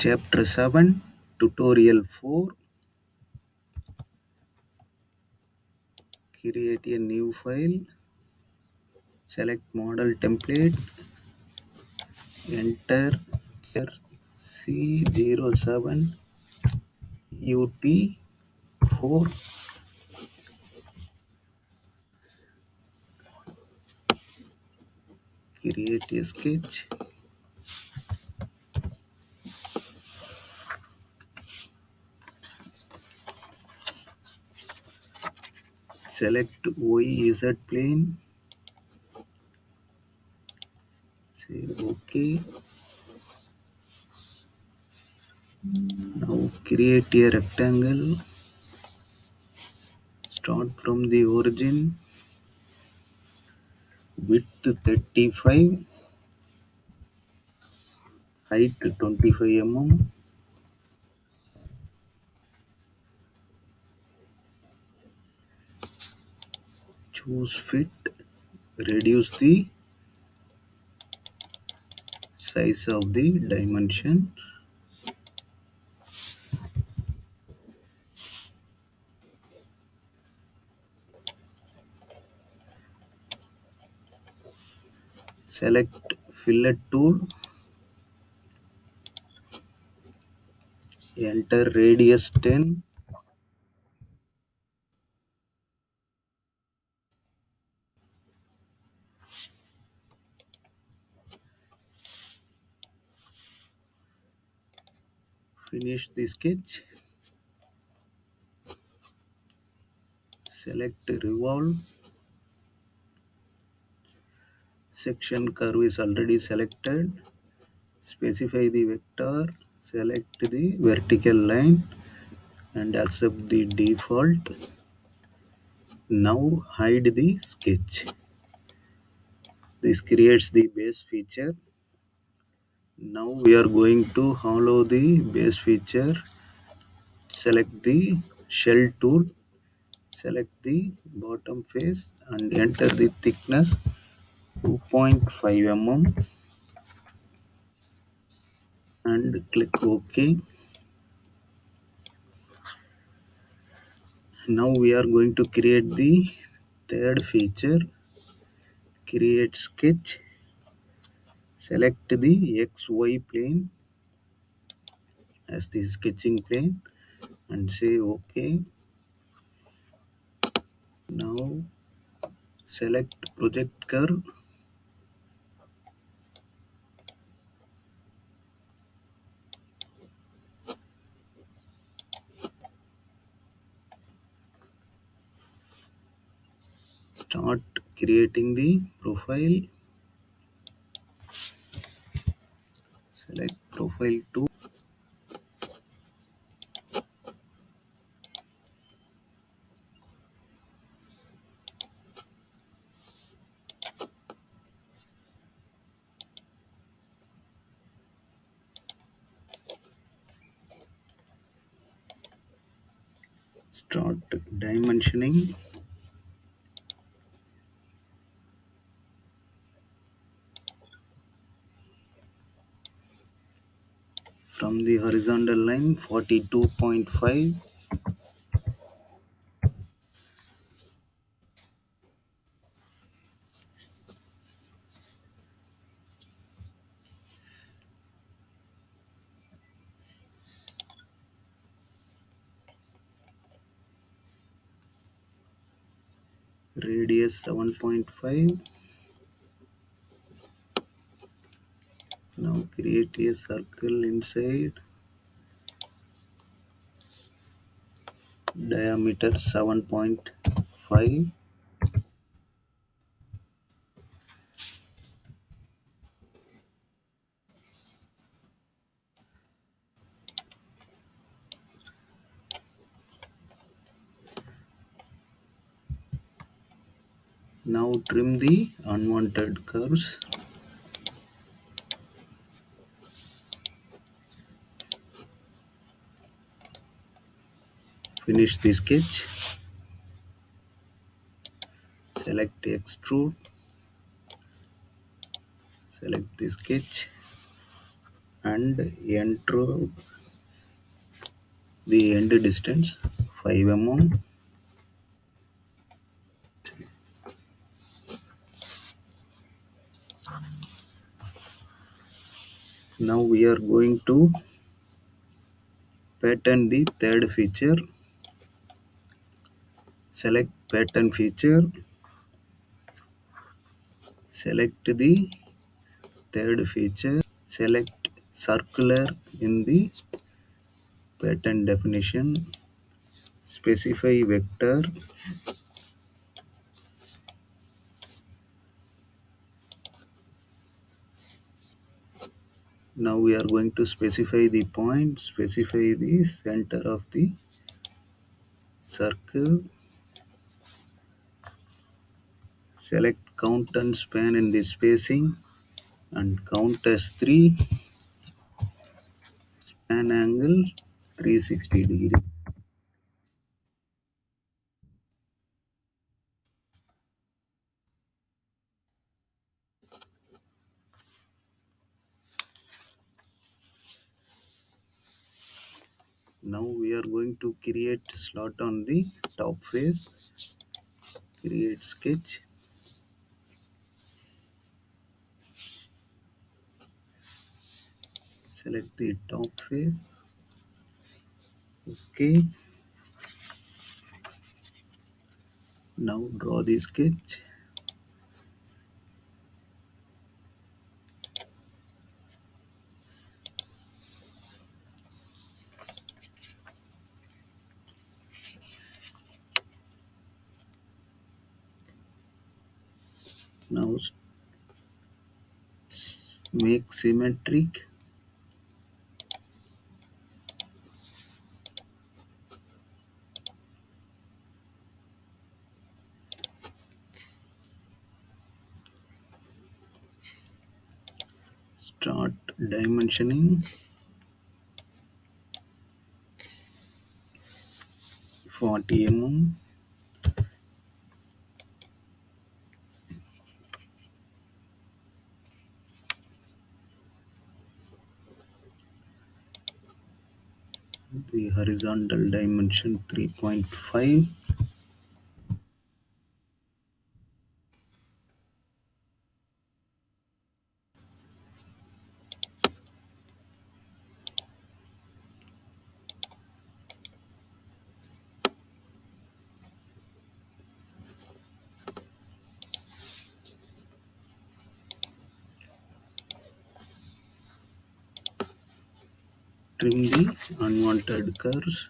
Chapter 7 Tutorial 4. Create a new file. Select model template. Enter c07tut4. Create a sketch. Select YZ plane. Say OK. Now create a rectangle. Start from the origin. Width 35. Height 25 mm. Choose fit. Reduce the size of the dimension. Select fillet tool. Enter radius 10. Finish the sketch. Select revolve. Section curve is already selected. Specify the vector. Select the vertical line and accept the default. Now hide the sketch. This creates the base feature. Now we are going to hollow the base feature. Select the shell tool. Select the bottom face and enter the thickness 2.5 mm and click OK. Now we are going to create the third feature. Create sketch. Select the XY plane as the sketching plane and say OK. Now select project curve. Start creating the profile. Select profile 2. Start dimensioning. From the horizontal line 42.5. Radius 7.5. Now create a circle inside. Diameter 7.5. Now trim the unwanted curves. Finish the sketch. Select extrude. Select the sketch. and enter the end distance 5 mm. Now we are going to pattern the third feature. Select pattern feature, select the third feature, select circular in the pattern definition, specify vector. Now we are going to specify the point, specify the center of the circle, select count and span in the spacing and count as 3, span angle 360 degree. Now we are going to create slot on the top face. Create sketch, select the top face. Okay, now draw the sketch. Now make symmetric. Start dimensioning 40 mm. The horizontal dimension 3.5. Trim the unwanted curves.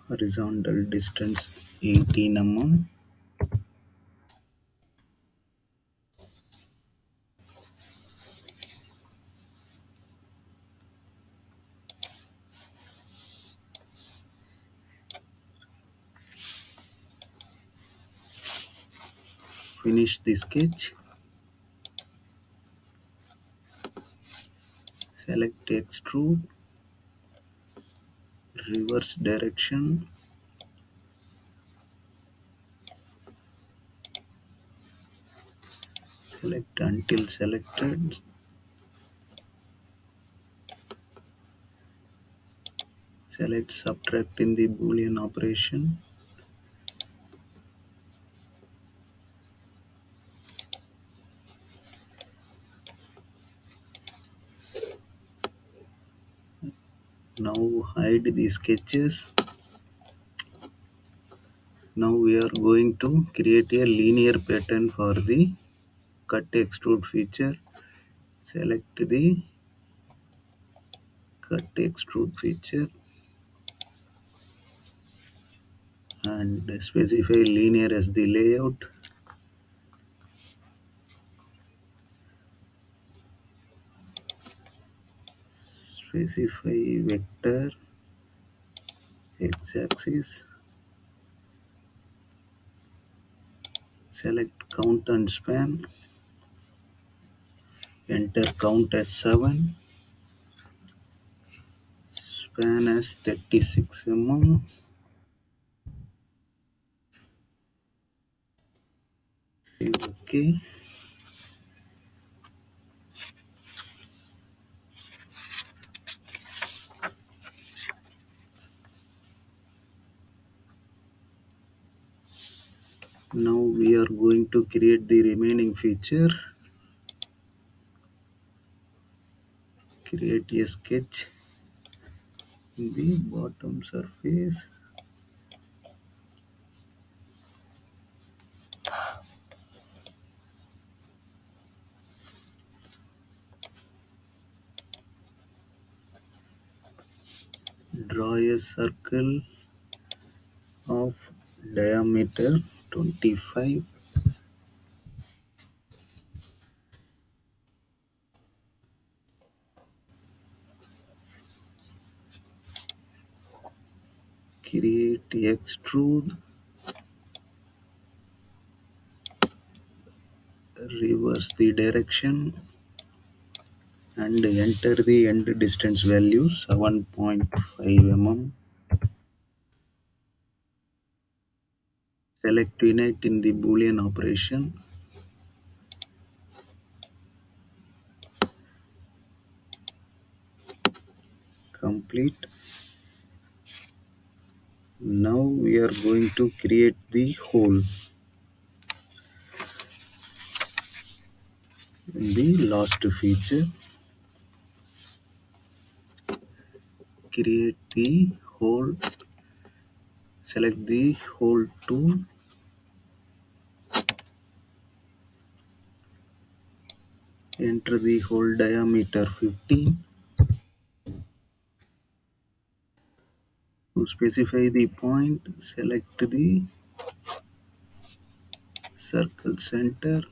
Horizontal distance 18 mm. Finish the sketch. Select extrude, reverse direction, select until selected, select subtract in the boolean operation, now hide the sketches. Now we are going to create a linear pattern for the cut extrude feature. Select the cut extrude feature and specify linear as the layout. Specify vector, x-axis, select count and span, enter count as 7, span as 36 mm. Say OK. Now we are going to create the remaining feature. Create a sketch in the bottom surface. Draw a circle of diameter 25. Create extrude. Reverse the direction and enter the end distance value 7.5 mm. Select unit in the Boolean operation. Complete. Now we are going to create the hole in the last feature. Create the hole. Select the hole tool. Enter the hole diameter 15. To specify the point, select the circle center.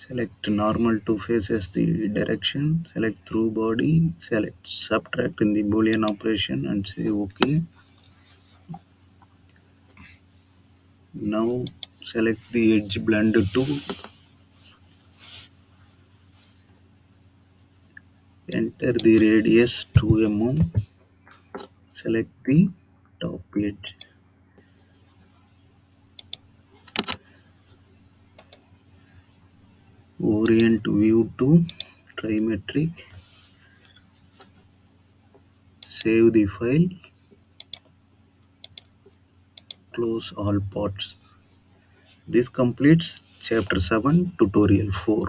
Select normal to face as the direction. Select through body. Select subtract in the Boolean operation and say OK. Now select the edge blend tool. Enter the radius 2 mm. Select the top edge. Orient view to trimetric. Save the file. Close all parts. This completes chapter 7 tutorial 4.